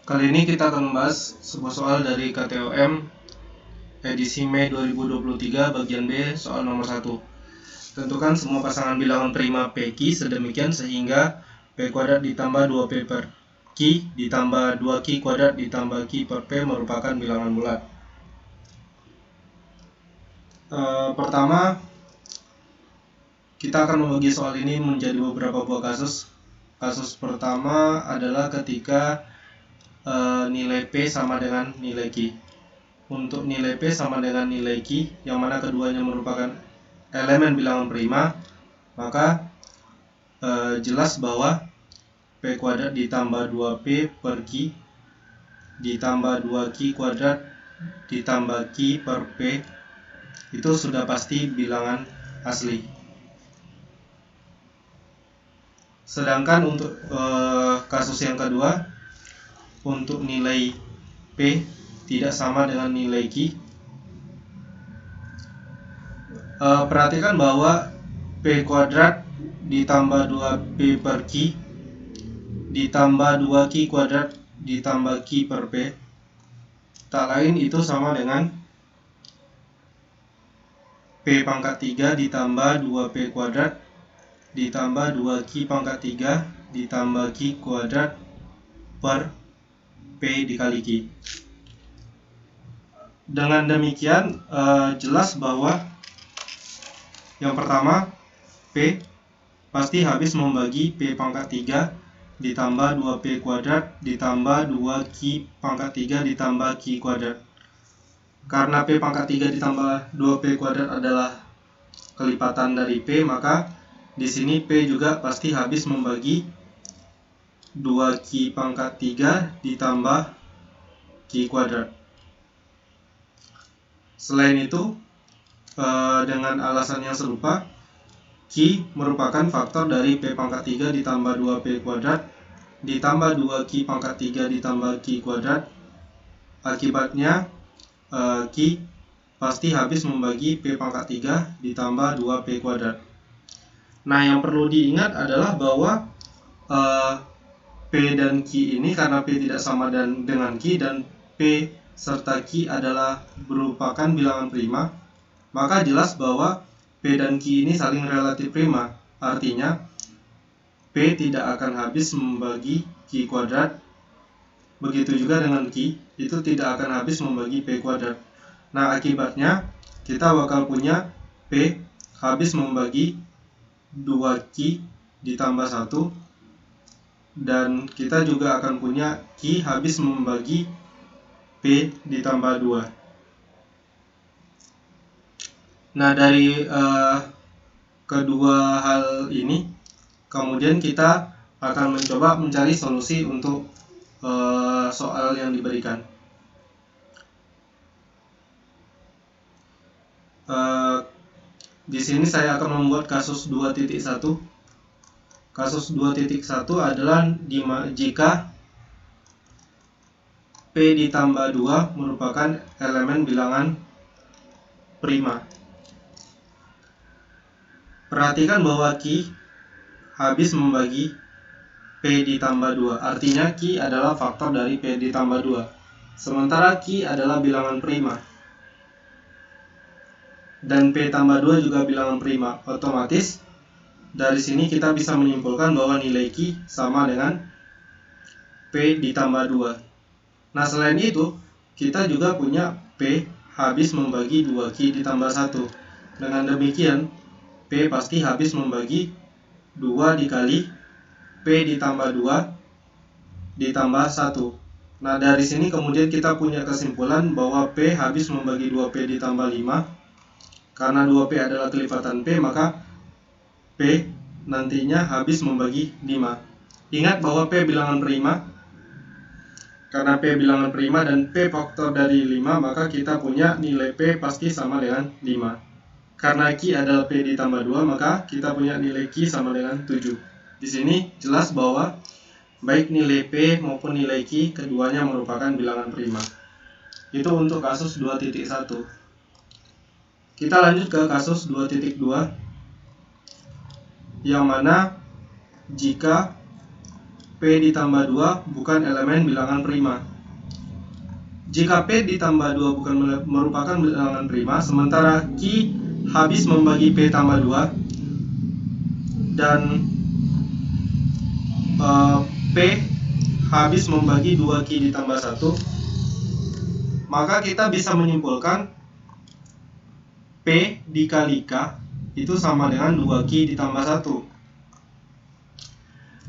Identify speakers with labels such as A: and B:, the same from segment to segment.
A: Kali ini kita akan membahas sebuah soal dari KTOM edisi Mei 2023 bagian B soal nomor 1. Tentukan semua pasangan bilangan prima PQ sedemikian sehingga P kuadrat ditambah 2P per Q ditambah 2Q kuadrat ditambah Q per P merupakan bilangan bulat. Pertama, kita akan membagi soal ini menjadi beberapa buah kasus. Kasus pertama adalah ketika nilai P sama dengan nilai Q. Untuk nilai P sama dengan nilai Q, yang mana keduanya merupakan elemen bilangan prima, maka jelas bahwa P kuadrat ditambah 2P per Q ditambah 2Q kuadrat ditambah Q per P itu sudah pasti bilangan asli. Sedangkan untuk kasus yang kedua, untuk nilai P tidak sama dengan nilai Q, perhatikan bahwa P kuadrat ditambah 2P per Q ditambah 2Q kuadrat ditambah Q per P tak lain itu sama dengan P pangkat 3 ditambah 2P kuadrat ditambah 2Q pangkat 3 ditambah Q kuadrat per P dikali Q. Dengan demikian jelas bahwa yang pertama, P pasti habis membagi P pangkat 3 ditambah 2P kuadrat ditambah 2Q pangkat 3 ditambah Q kuadrat. Karena P pangkat 3 ditambah 2P kuadrat adalah kelipatan dari P, maka di sini P juga pasti habis membagi 2Q pangkat 3 ditambah Q kuadrat. Selain itu, dengan alasan yang serupa, Q merupakan faktor dari P pangkat 3 ditambah 2P kuadrat ditambah 2Q pangkat 3 ditambah Q kuadrat. Akibatnya Q pasti habis membagi P pangkat 3 ditambah 2P kuadrat. Nah, yang perlu diingat adalah bahwa P dan Q ini karena P tidak sama dengan Q dan P serta Q adalah merupakan bilangan prima, maka jelas bahwa P dan Q ini saling relatif prima. Artinya P tidak akan habis membagi Q kuadrat. Begitu juga dengan Q, itu tidak akan habis membagi P kuadrat. Nah, akibatnya kita bakal punya P habis membagi 2Q ditambah 1, dan kita juga akan punya Q habis membagi P ditambah 2. Nah, dari kedua hal ini kemudian kita akan mencoba mencari solusi untuk soal yang diberikan. Di sini saya akan membuat kasus 2.1. Kasus 2.1 adalah jika P ditambah 2 merupakan elemen bilangan prima. Perhatikan bahwa Q habis membagi P ditambah 2. Artinya Q adalah faktor dari P ditambah 2. Sementara Q adalah bilangan prima. Dan P tambah 2 juga bilangan prima. Otomatis dari sini kita bisa menyimpulkan bahwa nilai Q sama dengan P ditambah 2. Nah, selain itu kita juga punya P habis membagi 2Q ditambah 1. Dengan demikian P pasti habis membagi 2 dikali P ditambah 2 ditambah 1. Nah, dari sini kemudian kita punya kesimpulan bahwa P habis membagi 2P ditambah 5. Karena 2P adalah kelipatan P, maka P nantinya habis membagi 5. Ingat bahwa P bilangan prima. Karena P bilangan prima dan P faktor dari 5, maka kita punya nilai P pasti sama dengan 5. Karena Q adalah P ditambah 2, maka kita punya nilai Q sama dengan 7. Di sini jelas bahwa baik nilai P maupun nilai Q keduanya merupakan bilangan prima. Itu untuk kasus 2.1. Kita lanjut ke kasus 2.2, yang mana jika P ditambah 2 bukan elemen bilangan prima. Jika P ditambah 2 bukan merupakan bilangan prima, sementara Q habis membagi P tambah 2 dan P habis membagi 2Q ditambah 1, maka kita bisa menyimpulkan P dikali K itu sama dengan 2Q ditambah 1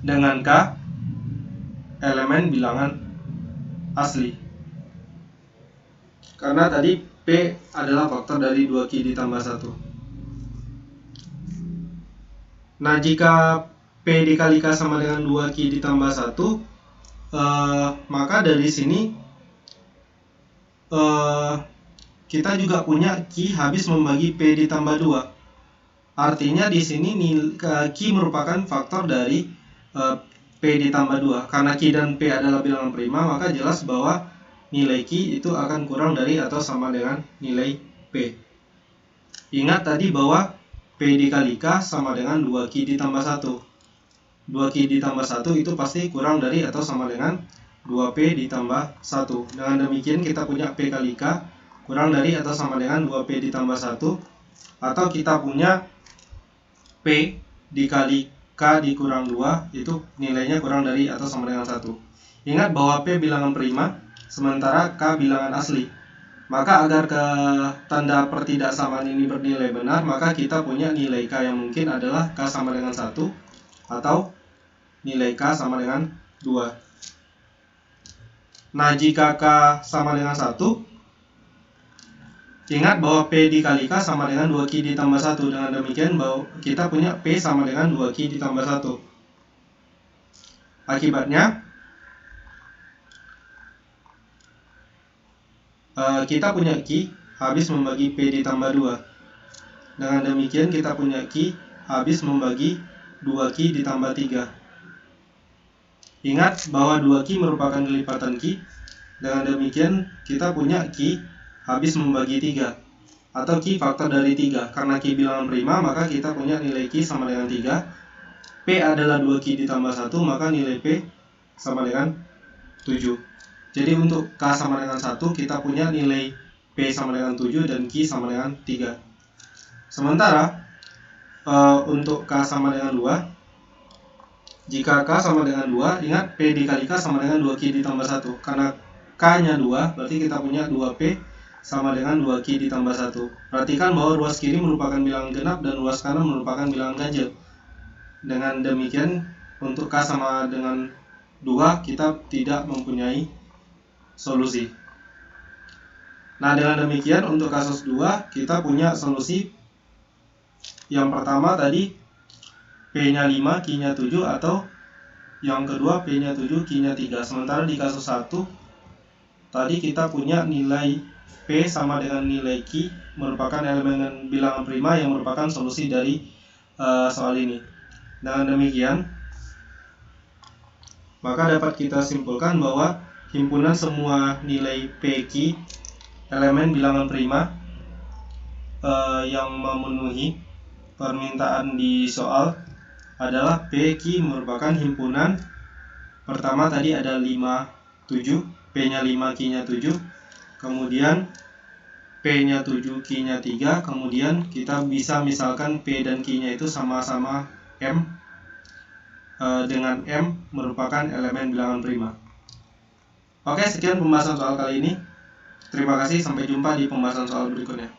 A: dengan K elemen bilangan asli. Karena tadi P adalah faktor dari 2Q ditambah 1. Nah, jika P dikali K sama dengan 2Q ditambah 1, maka dari sini kita juga punya Q habis membagi P ditambah 2. Artinya di sini Q merupakan faktor dari P ditambah 2. Karena Q dan P adalah bilangan prima, maka jelas bahwa nilai Q itu akan kurang dari atau sama dengan nilai P. Ingat tadi bahwa P dikali K sama dengan 2Q ditambah 1. 2Q ditambah 1 itu pasti kurang dari atau sama dengan 2P ditambah 1. Dengan demikian kita punya P kali K kurang dari atau sama dengan 2P ditambah 1. Atau kita punya P dikali K dikurang 2 itu nilainya kurang dari atau sama dengan 1. Ingat bahwa P bilangan prima sementara K bilangan asli. Maka agar ke tanda pertidaksamaan ini bernilai benar, maka kita punya nilai K yang mungkin adalah K sama dengan 1 atau nilai K sama dengan 2. Nah, jika K sama dengan 1, ingat bahwa P dikali K sama dengan 2Q ditambah 1. Dengan demikian bahwa kita punya P sama dengan 2Q ditambah 1. Akibatnya kita punya Q habis membagi P ditambah 2. Dengan demikian kita punya Q habis membagi 2Q ditambah 3. Ingat bahwa 2Q merupakan kelipatan Q. Dengan demikian kita punya Q habis membagi 3 atau Q faktor dari 3. Karena Q bilangan prima, maka kita punya nilai Q sama dengan 3. P adalah 2Q ditambah 1, maka nilai P sama dengan 7. Jadi untuk K sama dengan 1 kita punya nilai P sama dengan 7 dan Q sama dengan 3. Sementara untuk K sama dengan 2, jika K sama dengan 2, ingat P dikali K sama dengan 2Q ditambah 1. Karena K nya 2, berarti kita punya 2P sama dengan 2Q ditambah 1. Perhatikan bahwa ruas kiri merupakan bilangan genap dan ruas kanan merupakan bilangan ganjil. Dengan demikian untuk K sama dengan 2 kita tidak mempunyai solusi. Nah, dengan demikian untuk kasus 2 kita punya solusi. Yang pertama tadi P-nya 5, Q-nya 7, atau yang kedua P-nya 7, Q-nya 3. Sementara di kasus 1 tadi kita punya nilai P sama dengan nilai Q merupakan elemen bilangan prima yang merupakan solusi dari soal ini. Dengan demikian maka dapat kita simpulkan bahwa himpunan semua nilai PQ elemen bilangan prima yang memenuhi permintaan di soal adalah PQ merupakan himpunan. Pertama tadi ada 5, 7, P-nya 5, Q-nya 7, kemudian P-nya 7, Q-nya 3, kemudian kita bisa misalkan P dan Q-nya itu sama-sama M, dengan M merupakan elemen bilangan prima. Oke, sekian pembahasan soal kali ini. Terima kasih, sampai jumpa di pembahasan soal berikutnya.